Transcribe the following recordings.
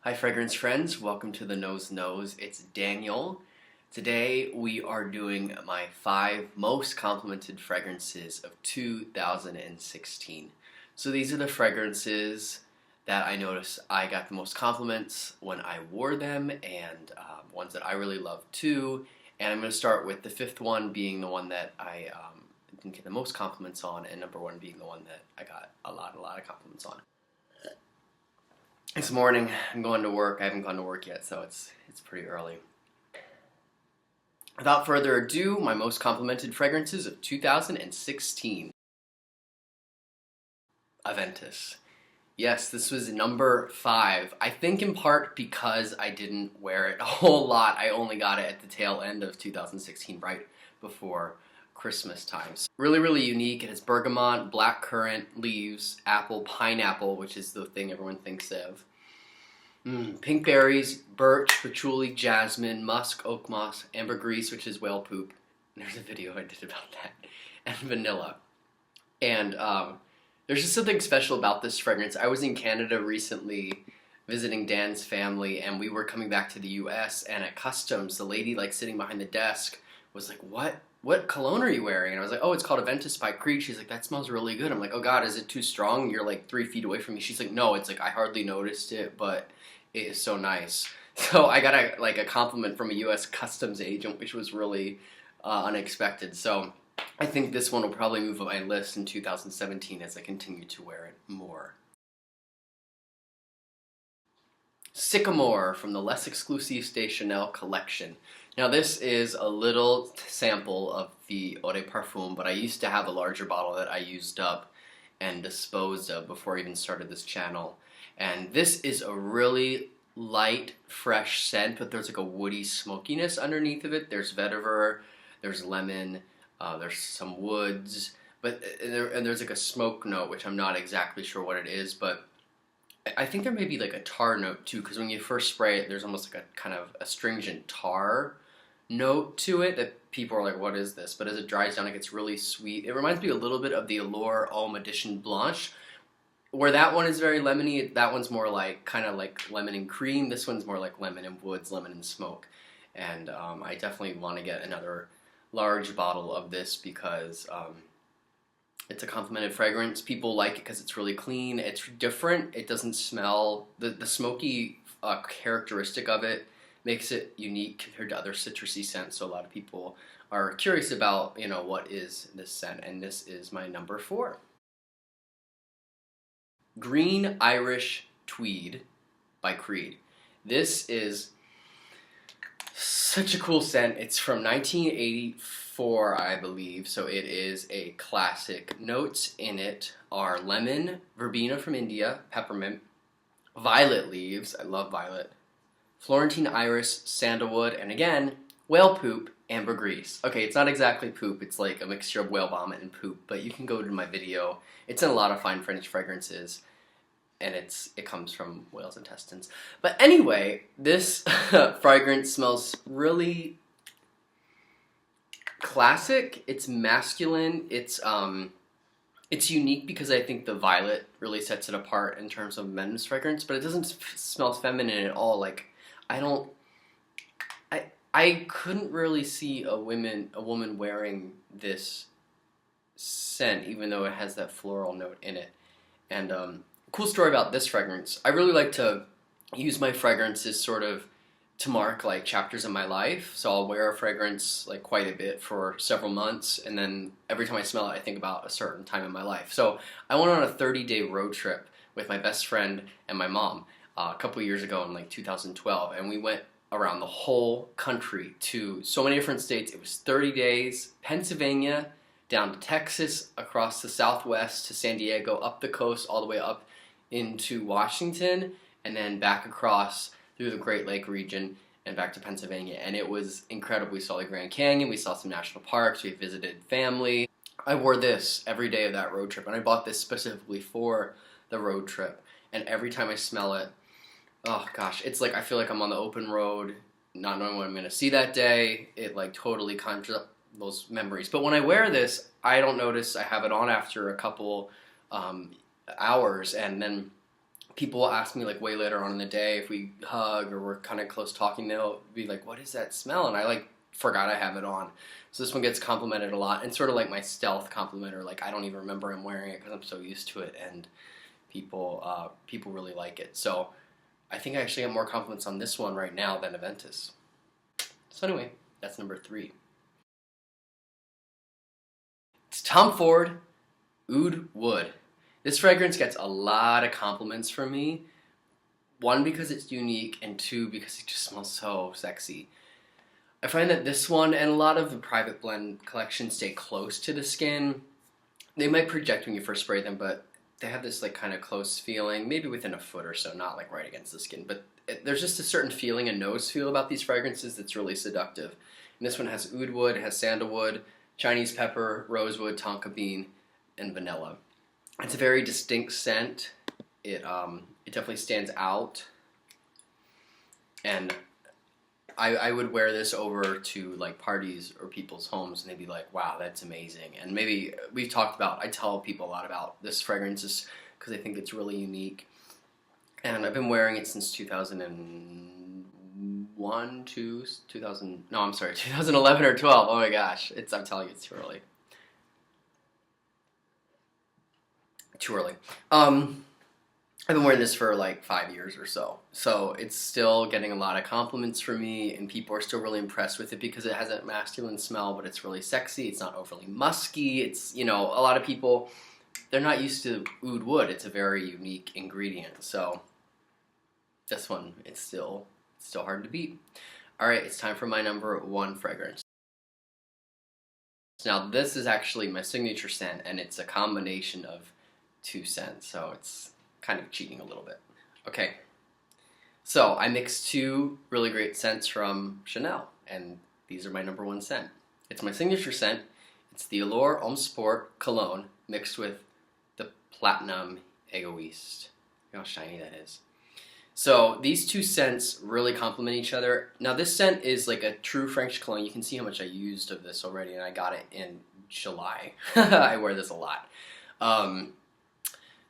Hi fragrance friends, welcome to the Nose Knows. It's Daniel. Today we are doing my 5 most complimented fragrances of 2016. So these are the fragrances that I noticed I got the most compliments when I wore them, and ones that I really love too. And I'm going to start with the 5th one being the one that I didn't get the most compliments on, and number 1 being the one that I got a lot of compliments on. This morning, I'm going to work. I haven't gone to work yet, so it's pretty early. Without further ado, my most complimented fragrances of 2016. Aventus. Yes, this was number 5. I think in part because I didn't wear it a whole lot. I only got it at the tail end of 2016, right before Christmas times. Really unique. It has bergamot, blackcurrant, leaves, apple, pineapple, which is the thing everyone thinks of. Pink berries, birch, patchouli, jasmine, musk, oak moss, ambergris, which is whale poop. There's a video I did about that. And vanilla. And there's just something special about this fragrance. I was in Canada recently visiting Dan's family, and we were coming back to the US, and at customs, the lady sitting behind the desk was like, what cologne are you wearing? And I was like, oh, it's called Aventus by Creed. She's like, that smells really good. I'm like, oh God, is it too strong? You're 3 feet away from me. She's like, no, it's I hardly noticed it, but it is so nice. So I got a compliment from a US customs agent, which was really unexpected. So I think this one will probably move up my list in 2017 as I continue to wear it more. Sycamore from the Les Exclusifs de Chanel collection. Now this is a little sample of the Eau de Parfum, but I used to have a larger bottle that I used up and disposed of before I even started this channel. And this is a really light, fresh scent, but there's a woody smokiness underneath of it. There's vetiver, there's lemon, there's some woods, but there's a smoke note, which I'm not exactly sure what it is, but I think there may be a tar note too, because when you first spray it, there's almost a kind of astringent tar note to it that people are like, what is this? But as it dries down, it gets really sweet. It reminds me a little bit of the Allure Homme Edition Blanche, where that one is very lemony. That one's more kind of like lemon and cream. This one's more like lemon and woods, lemon and smoke. And I definitely want to get another large bottle of this because it's a complimented fragrance. People like it because it's really clean. It's different. It doesn't smell. The smoky characteristic of it makes it unique compared to other citrusy scents. So a lot of people are curious about, what is this scent? And this is my number 4. Green Irish Tweed by Creed. This is such a cool scent. It's from 1984, I believe, so it is a classic. Notes in it are lemon, verbena from India, peppermint, violet leaves, I love violet, Florentine iris, sandalwood, and again, whale poop, ambergris. Okay, it's not exactly poop, it's like a mixture of whale vomit and poop, but you can go to my video. It's in a lot of fine French fragrances, and it comes from whale's intestines. But anyway, this fragrance smells really classic. It's masculine. It's unique because I think the violet really sets it apart in terms of men's fragrance, but it doesn't smell feminine at all. I couldn't really see a woman wearing this scent, even though it has that floral note in it. And cool story about this fragrance. I really like to use my fragrances sort of to mark chapters in my life. So I'll wear a fragrance quite a bit for several months, and then every time I smell it, I think about a certain time in my life. So I went on a 30-day road trip with my best friend and my mom a couple years ago in 2012, and we went around the whole country to so many different states. It was 30 days, Pennsylvania, down to Texas, across the Southwest to San Diego, up the coast, all the way up into Washington, and then back across through the Great Lake region and back to Pennsylvania. And it was incredible. We saw the Grand Canyon, we saw some national parks, we visited family. I wore this every day of that road trip, and I bought this specifically for the road trip. And every time I smell it, oh gosh, it's I feel like I'm on the open road, not knowing what I'm going to see that day. It totally conjures up those memories. But when I wear this, I don't notice I have it on after a couple hours, and then people will ask me like way later on in the day if we hug or we're kind of close talking, they'll be like, what is that smell? And I like forgot I have it on. So this one gets complimented a lot, and sort of like my stealth compliment, or like I don't even remember I'm wearing it because I'm so used to it, and people really like it. So I think I actually get more compliments on this one right now than Aventus. So anyway, that's number 3. It's Tom Ford Oud Wood. This fragrance gets a lot of compliments from me. 1, because it's unique, and 2, because it just smells so sexy. I find that this one and a lot of the private blend collections stay close to the skin. They might project when you first spray them, but they have this like kind of close feeling, maybe within a foot or so, not like right against the skin. But there's just a certain feeling, a nose feel about these fragrances that's really seductive. And this one has oud wood, it has sandalwood, Chinese pepper, rosewood, tonka bean, and vanilla. It's a very distinct scent. It definitely stands out, and I would wear this over to like parties or people's homes, and they'd be like, wow, that's amazing. And maybe we've talked about, I tell people a lot about this fragrance just because I think it's really unique. And I've been wearing it since 2001, 2011 or 12. Oh my gosh, I'm telling you, it's too early. Too early. I've been wearing this for like 5 years or so. So it's still getting a lot of compliments from me, and people are still really impressed with it because it has a masculine smell, but it's really sexy. It's not overly musky. It's, a lot of people, they're not used to oud wood. It's a very unique ingredient. So this one, it's still hard to beat. All right, it's time for my number 1 fragrance. Now this is actually my signature scent, and it's a combination of 2 scents, so it's kind of cheating a little bit. Okay, so I mixed 2 really great scents from Chanel, and these are my number 1 scent. It's my signature scent. It's the Allure Homme Sport Cologne mixed with the Platinum Egoiste. Look how shiny that is. So these 2 scents really complement each other. Now this scent is like a true French cologne. You can see how much I used of this already, and I got it in July. I wear this a lot.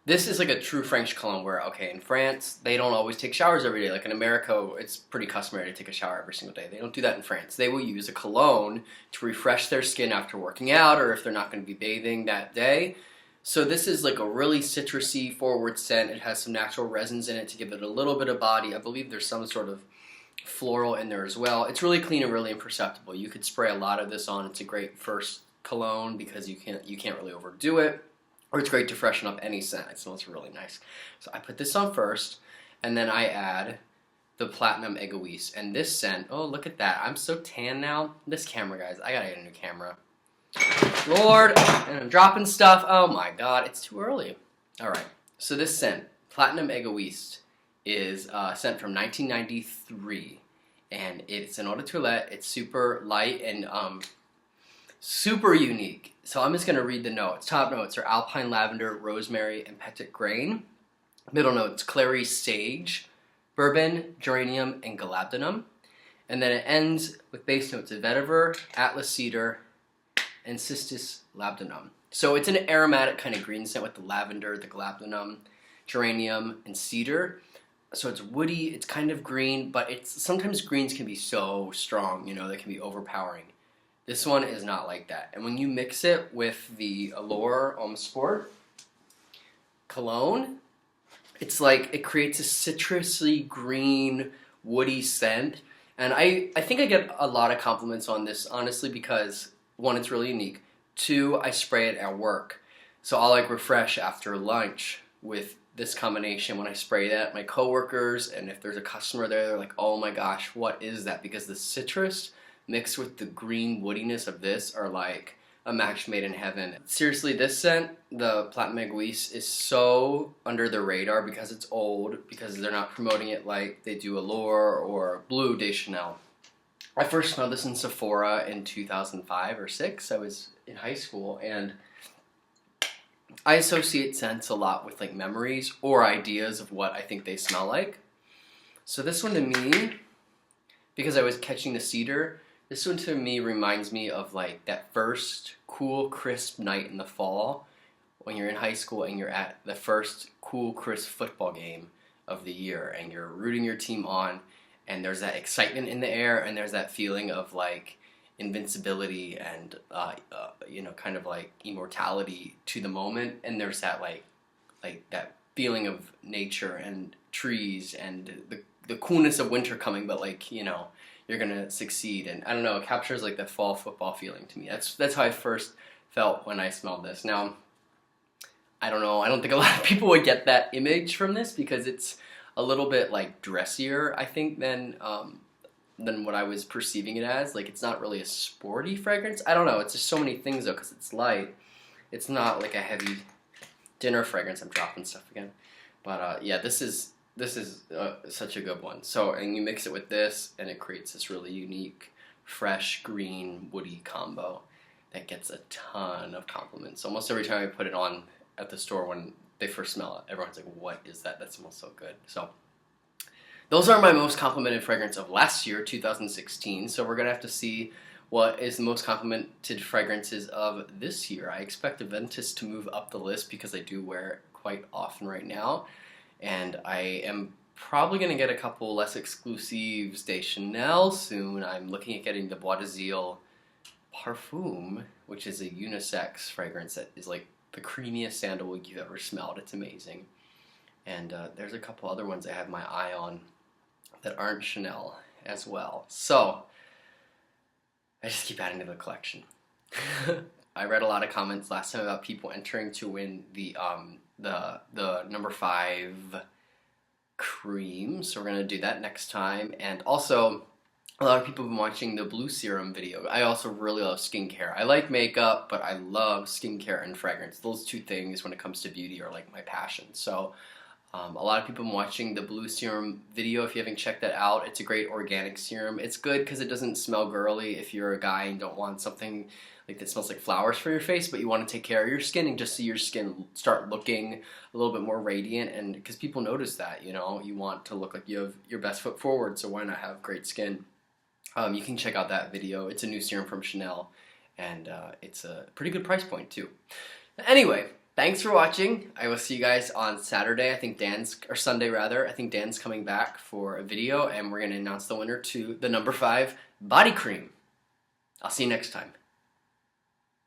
This is like a true French cologne where, okay, in France, they don't always take showers every day. Like in America, it's pretty customary to take a shower every single day. They don't do that in France. They will use a cologne to refresh their skin after working out, or if they're not going to be bathing that day. So this is like a really citrusy forward scent. It has some natural resins in it to give it a little bit of body. I believe there's some sort of floral in there as well. It's really clean and really imperceptible. You could spray a lot of this on. It's a great first cologne because you can't really overdo it. Or it's great to freshen up any scent. It smells really nice. So I put this on first, and then I add the Platinum Egoiste. And this scent, oh, look at that. I'm so tan now. This camera, guys, I gotta get a new camera. Lord, and I'm dropping stuff. Oh my God, it's too early. All right, so this scent, Platinum Egoiste, is a scent from 1993. And it's an eau de toilette. It's super light and super unique. So I'm just going to read the notes. Top notes are alpine lavender, rosemary, and petit grain. Middle notes, clary sage, bourbon, geranium, and galabdinum. And then it ends with base notes of vetiver, atlas cedar, and cistus labdanum. So it's an aromatic kind of green scent with the lavender, the galabdinum, geranium, and cedar. So it's woody, it's kind of green, but sometimes greens can be so strong, they can be overpowering. This one is not like that. And when you mix it with the Allure Homme Sport Cologne, it's like it creates a citrusy green woody scent. And I think I get a lot of compliments on this, honestly, because 1, it's really unique. 2, I spray it at work. So I'll like refresh after lunch with this combination when I spray that. My coworkers, and if there's a customer there, they're like, oh my gosh, what is that? Because the citrus mixed with the green woodiness of this are like a match made in heaven. Seriously, this scent, the Platinum Egoiste, is so under the radar because it's old, because they're not promoting it like they do Allure or Bleu de Chanel. I first smelled this in Sephora in 2005 or 6. I was in high school, and I associate scents a lot with like memories or ideas of what I think they smell like. So this one to me, because I was catching the cedar, this one to me reminds me of like that first cool, crisp night in the fall when you're in high school and you're at the first cool, crisp football game of the year and you're rooting your team on, and there's that excitement in the air and there's that feeling of like invincibility and kind of like immortality to the moment, and there's that like that feeling of nature and trees and the coolness of winter coming, but like you're gonna succeed, and I don't know, it captures like the fall football feeling to me. That's how I first felt when I smelled this. Now, I don't know, I don't think a lot of people would get that image from this because it's a little bit like dressier, I think, than what I was perceiving it as. Like, it's not really a sporty fragrance. I don't know, it's just so many things though because it's light. It's not like a heavy dinner fragrance. I'm dropping stuff again. But yeah, this is such a good one. So, and you mix it with this and it creates this really unique, fresh, green, woody combo that gets a ton of compliments. Almost every time I put it on at the store when they first smell it, everyone's like, what is that? That smells so good. So those are my most complimented fragrance of last year, 2016. So we're gonna have to see what is the most complimented fragrances of this year. I expect Aventus to move up the list because I do wear it quite often right now. And I am probably going to get a couple less exclusives de Chanel soon. I'm looking at getting the Bois de Zile Parfum, which is a unisex fragrance that is like the creamiest sandalwood you've ever smelled. It's amazing. And there's a couple other ones I have my eye on that aren't Chanel as well. So I just keep adding to the collection. I read a lot of comments last time about people entering to win the number 5 cream, so we're gonna do that next time. And also, a lot of people have been watching the Blue Serum video. I also really love skincare. I like makeup, but I love skincare and fragrance. Those two things, when it comes to beauty, are like my passion. So a lot of people have been watching the Blue Serum video. If you haven't checked that out, it's a great organic serum. It's good because it doesn't smell girly if you're a guy and don't want something like that smells like flowers for your face, but you want to take care of your skin and just see your skin start looking a little bit more radiant. And because people notice that, you want to look like you have your best foot forward, so why not have great skin? You can check out that video. It's a new serum from Chanel, and it's a pretty good price point too. Anyway, thanks for watching. I will see you guys on Saturday. Sunday rather. I think Dan's coming back for a video, and we're going to announce the winner to the number 5 body cream. I'll see you next time.